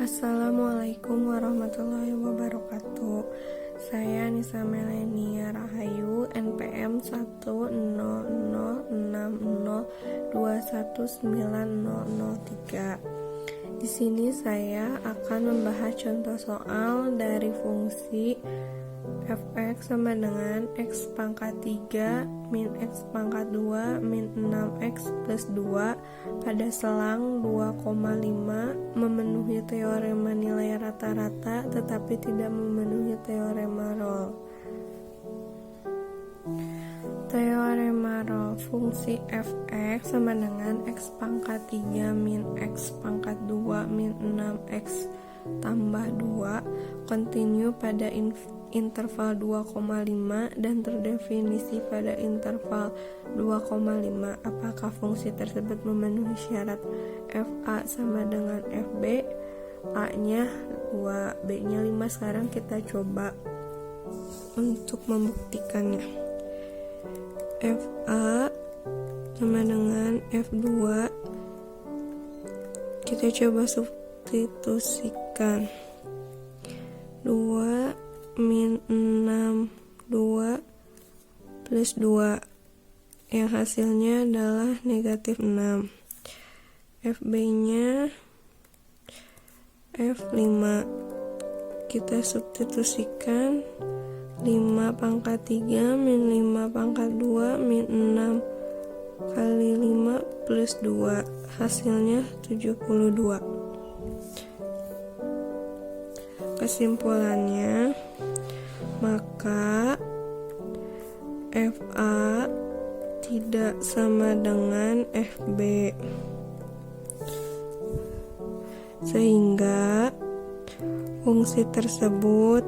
Assalamualaikum warahmatullahi wabarakatuh. Saya Nisa Melenia Rahayu, NPM 1006020190003. Di sini saya akan membahas contoh soal dari fungsi fx sama dengan x pangkat 3 min x pangkat 2 min 6x plus 2 pada selang 2,5 memenuhi teorema nilai rata-rata tetapi tidak memenuhi teorema Rolle. Teorema Rolle, fungsi fx sama dengan x pangkat 3 min x pangkat 2 min 6x tambah 2 kontinu pada interval 2,5 dan terdefinisi pada interval 2,5. Apakah fungsi tersebut memenuhi syarat fa sama dengan fb? A-nya 2, B-nya 5. Sekarang kita coba untuk membuktikannya. Fa sama dengan f2, kita coba substitusikan 2 min 6 2 plus 2 yang hasilnya adalah negatif 6. FB nya F5, kita substitusikan 5 pangkat 3 min 5 pangkat 2 min 6 kali 5 plus 2 hasilnya 72. Kesimpulannya, maka FA tidak sama dengan FB, sehingga fungsi tersebut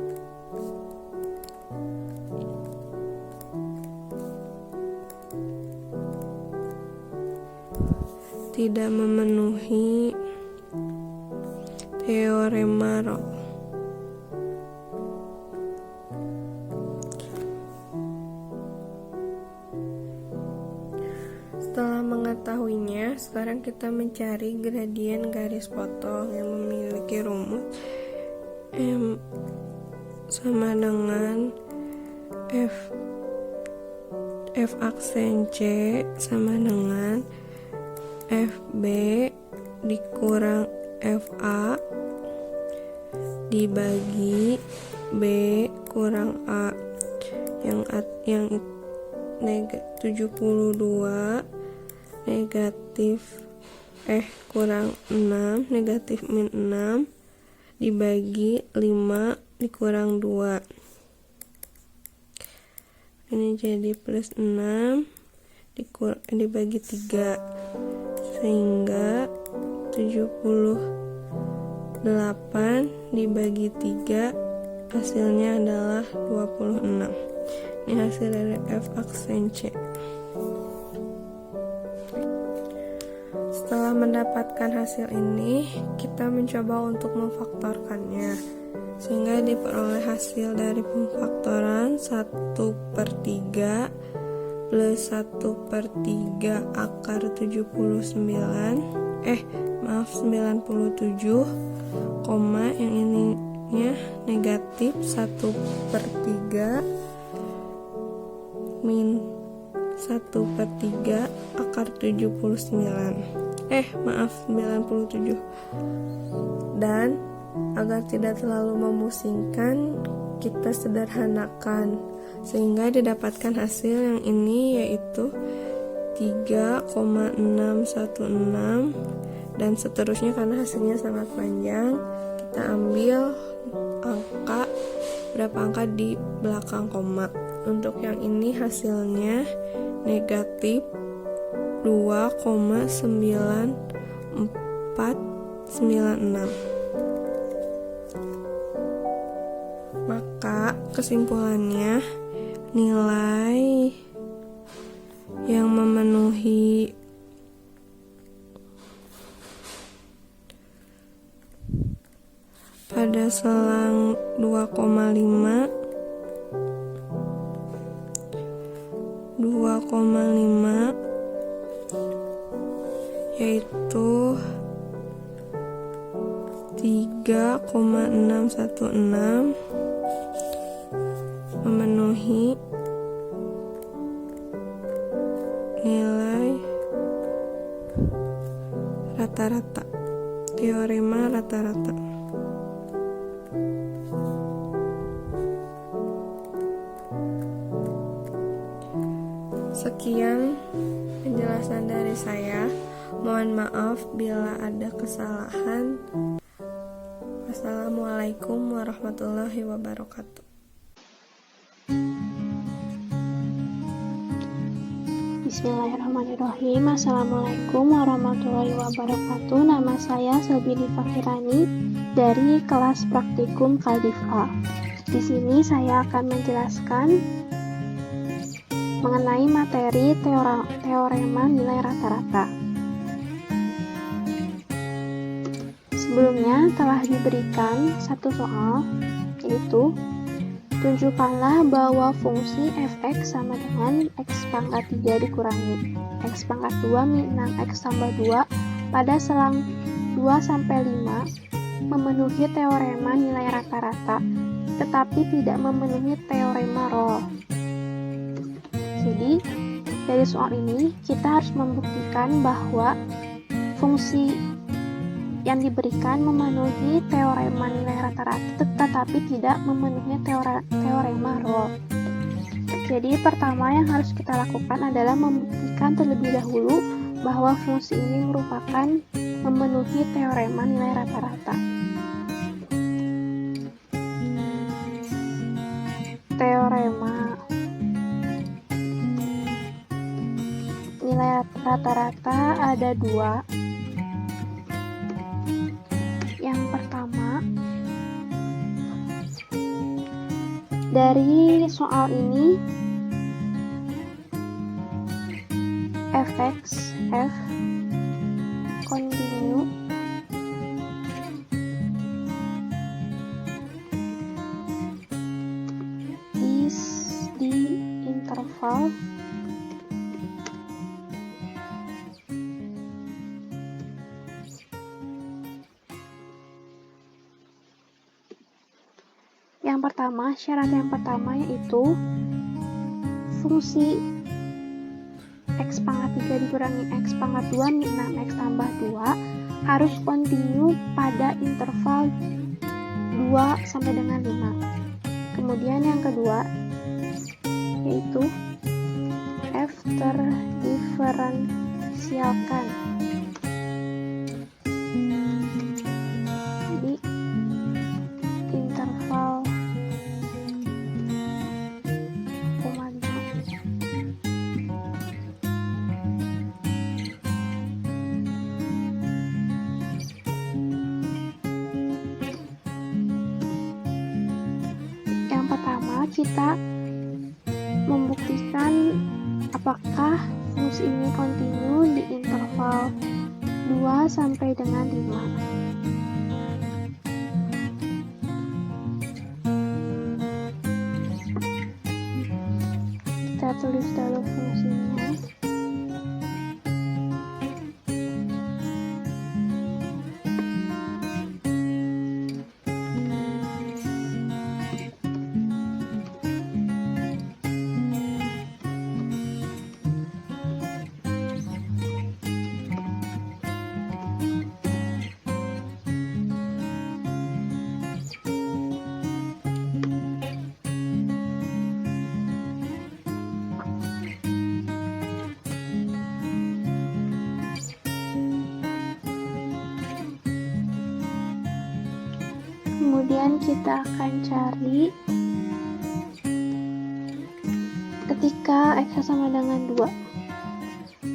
tidak memenuhi teorema Rolle. Setelah mengetahuinya, sekarang kita mencari gradien garis potong yang memiliki rumus M sama dengan F aksen C sama dengan FB dikurang FA dibagi B kurang A yang 72 negatif kurang 6 negatif min 6 dibagi 5 dikurang 2, ini jadi plus 6 dibagi 3 sehingga 78 dibagi 3 hasilnya adalah 26. Ini hasil dari F aksen C. Setelah mendapatkan hasil ini, kita mencoba untuk memfaktorkannya, sehingga diperoleh hasil dari pemfaktoran 1/3 plus 1/3 akar 97, koma yang ininya negatif 1/3 min 1/3 akar 97. Dan agar tidak terlalu memusingkan, kita sederhanakan sehingga didapatkan hasil yang ini, yaitu 3,616 dan seterusnya. Karena hasilnya sangat panjang, kita ambil berapa angka di belakang koma. Untuk yang ini hasilnya negatif 2,9496. Maka kesimpulannya, nilai yang memenuhi pada selang 2,5 yaitu 3 3,616 memenuhi nilai rata-rata, teorema rata-rata. Sekian penjelasan dari saya. Mohon maaf bila ada kesalahan. Wassalamualaikum warahmatullahi wabarakatuh. Bismillahirrahmanirrahim. Assalamualaikum warahmatullahi wabarakatuh. Nama saya Sabili Fakirani dari kelas praktikum Kaldif A. Di sini saya akan menjelaskan mengenai materi teorema nilai rata-rata. Sebelumnya telah diberikan satu soal, yaitu tunjukkanlah bahwa fungsi fx sama dengan x pangkat 3 dikurangi x pangkat 2 min 6x tambah 2 pada selang 2-5 memenuhi teorema nilai rata-rata, tetapi tidak memenuhi teorema Rolle. Jadi, dari soal ini kita harus membuktikan bahwa fungsi yang diberikan memenuhi teorema nilai rata-rata tetapi tidak memenuhi teorema Rolle. Jadi pertama yang harus kita lakukan adalah membuktikan terlebih dahulu bahwa fungsi ini merupakan memenuhi teorema nilai rata-rata. Teorema nilai rata-rata ada dua. Yang pertama, dari soal ini fx f continue is di interval syarat yang pertama yaitu fungsi x pangkat 3 dikurangi x pangkat 2 min 6x tambah 2 harus kontinu pada interval 2 sampai dengan 5. Kemudian yang kedua yaitu f terdiferensialkan di interval kita membuktikan apakah fungsi ini kontinu di interval 2 sampai dengan 5. Kita tulis dulu fungsinya. Kemudian kita akan cari ketika x sama dengan 2.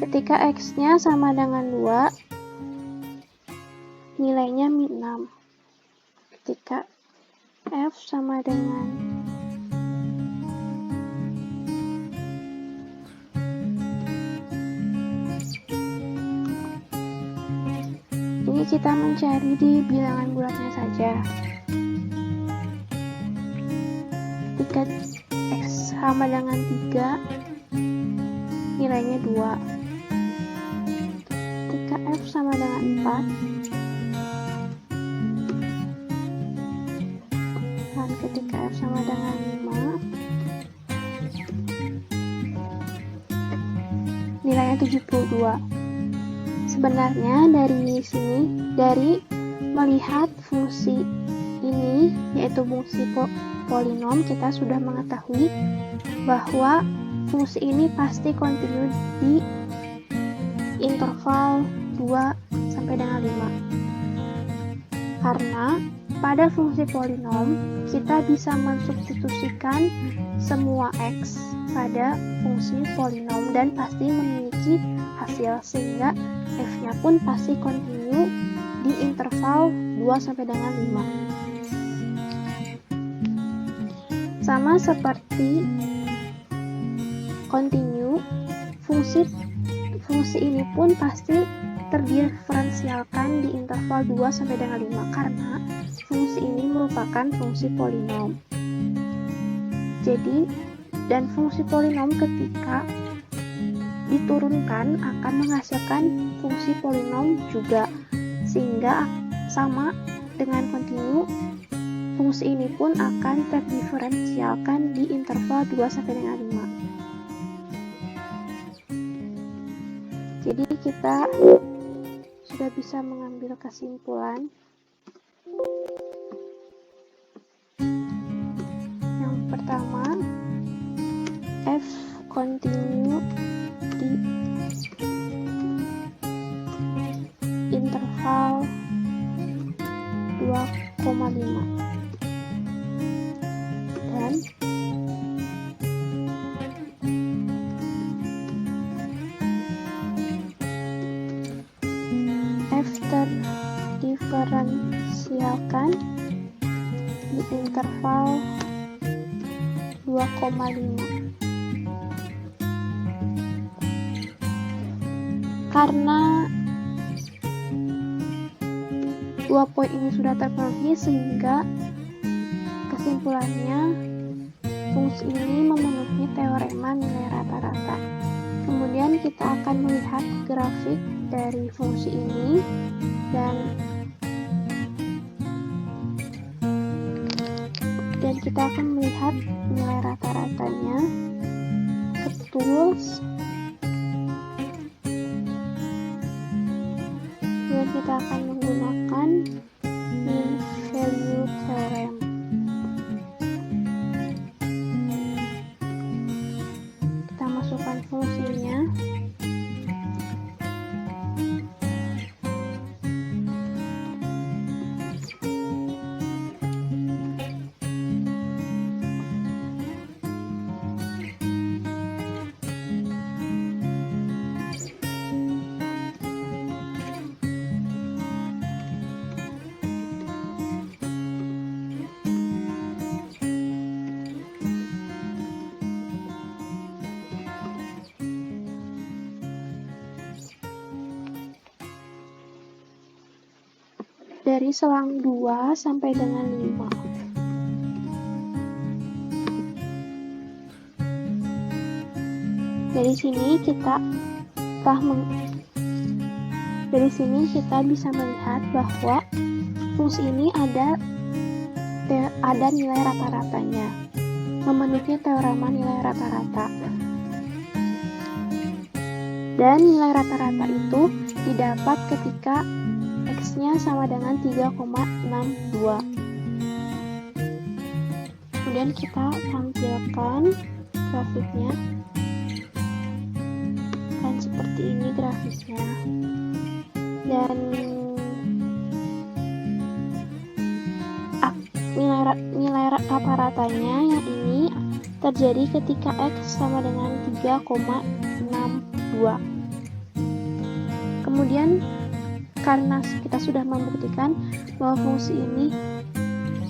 Ketika x-nya sama dengan 2, nilainya min 6. Ketika f sama dengan ini kita mencari di bilangan bulatnya saja. Ketika x sama dengan 3, nilainya 2. Ketika f sama dengan 4, sama dengan 5, nilainya 72. Sebenarnya dari sini, dari melihat fungsi ini, yaitu fungsi polinom, kita sudah mengetahui bahwa fungsi ini pasti kontinu di interval 2 sampai dengan 5. Karena pada fungsi polinom, kita bisa mensubstitusikan semua X pada fungsi polinom dan pasti memiliki hasil, sehingga F-nya pun pasti kontinu di interval 2 sampai dengan 5. Sama seperti kontinu, fungsi ini pun pasti terdiferensialkan di interval 2 sampai dengan 5 karena fungsi ini merupakan fungsi polinom. Jadi, dan fungsi polinom ketika diturunkan akan menghasilkan fungsi polinom juga, sehingga sama dengan kontinu, fungsi ini pun akan terdiferensialkan di interval 2 sampai dengan 5. Jadi kita sudah bisa mengambil kesimpulan. Yang pertama, F kontinu di interval 2,5 dan F terdiferensialkan di interval 2,5. Karena dua poin ini sudah terpenuhi, sehingga kesimpulannya fungsi ini memenuhi teorema nilai rata-rata. Kemudian kita akan melihat grafik dari fungsi ini dan kita akan melihat nilai rata-ratanya ke tools. Dan kita akan menggunakan mean value theorem. Kita masukkan fungsinya. Dari selang 2 sampai dengan 5. Dari sini kita bisa melihat bahwa fungsi ini ada nilai rata-ratanya, memenuhi teorema nilai rata-rata. Dan nilai rata-rata itu didapat ketika X-nya sama dengan 3,62. Kemudian kita tampilkan grafiknya. Dan seperti ini grafiknya. Dan nilai rata-ratanya yang ini terjadi ketika X sama dengan 3,62. Kemudian karena kita sudah membuktikan bahwa fungsi ini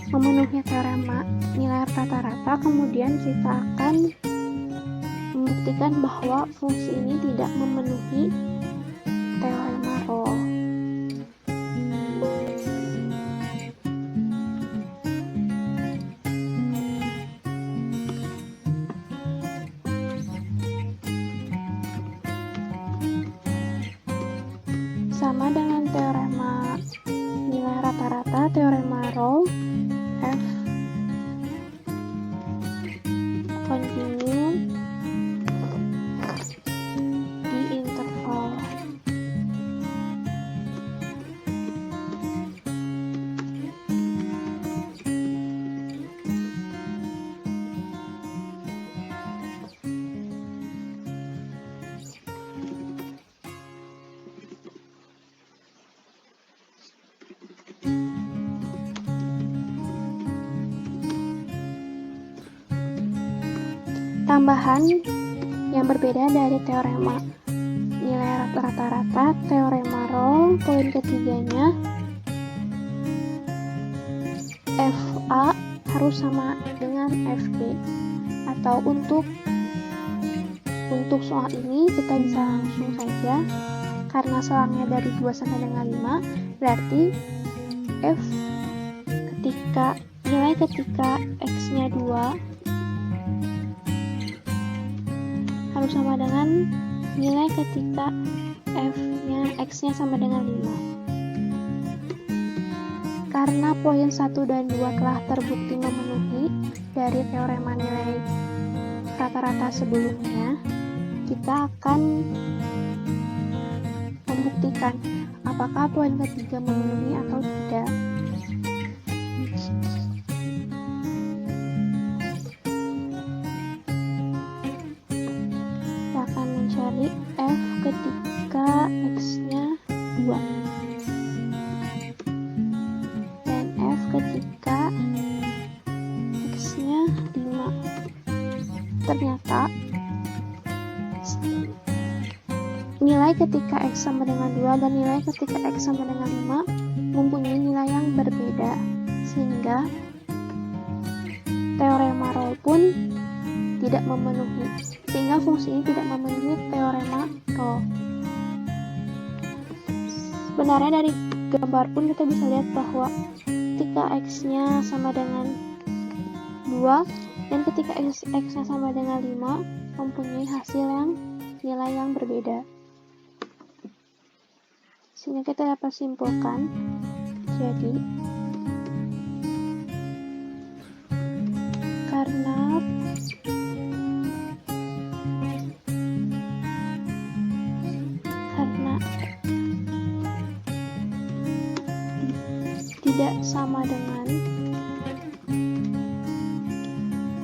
memenuhi teorema nilai rata-rata, kemudian kita akan membuktikan bahwa fungsi ini tidak memenuhi teorema Rolle. Sama dengan teorema nilai rata-rata, teorema Rolle, F Tambahan yang berbeda dari teorema nilai rata-rata, teorema Rolle, poin ketiganya, FA harus sama dengan FB. Atau untuk soal ini kita bisa langsung saja, karena selangnya dari 2 sampai dengan 5, berarti F nilai ketika X-nya 2 harus sama dengan nilai ketika X-nya sama dengan 5. Karena poin 1 dan 2 telah terbukti memenuhi dari teorema nilai rata-rata sebelumnya, kita akan membuktikan apakah poin ketiga memenuhi atau tidak. Kita akan mencari F ketika X-nya 2 dan F ketika X-nya 5. Ternyata nilai ketika X sama dengan 2 dan nilai ketika X sama dengan 5 mempunyai nilai yang berbeda, sehingga teorema Rolle pun tidak memenuhi, sehingga fungsi ini tidak memenuhi teorema Rolle. Sebenarnya dari gambar pun kita bisa lihat bahwa ketika X-nya sama dengan 2 dan ketika X-nya sama dengan 5 mempunyai hasil nilai yang berbeda. Sehingga kita dapat simpulkan, jadi karena tidak sama dengan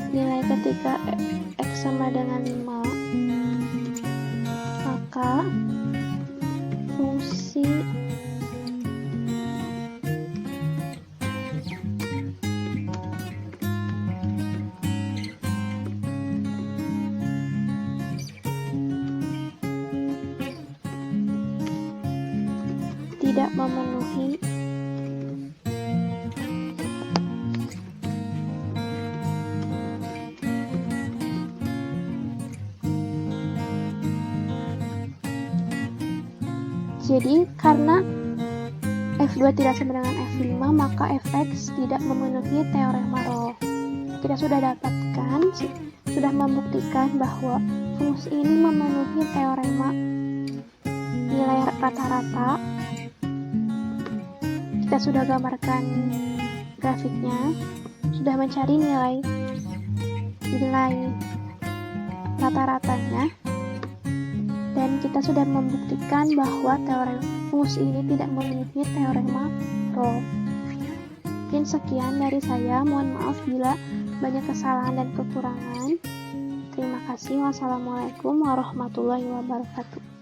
nilai ketika X sama dengan 5, maka fungsi tidak memenuhi Jadi, karena F2 tidak sama dengan F5, maka Fx tidak memenuhi teorema Rolle. Kita sudah sudah membuktikan bahwa fungsi ini memenuhi teorema nilai rata-rata. Kita sudah gambarkan grafiknya, sudah mencari nilai rata-ratanya, dan kita sudah membuktikan bahwa fungsi ini tidak memenuhi teorema Rolle. Mungkin sekian dari saya, mohon maaf bila banyak kesalahan dan kekurangan. Terima kasih. Wassalamualaikum warahmatullahi wabarakatuh.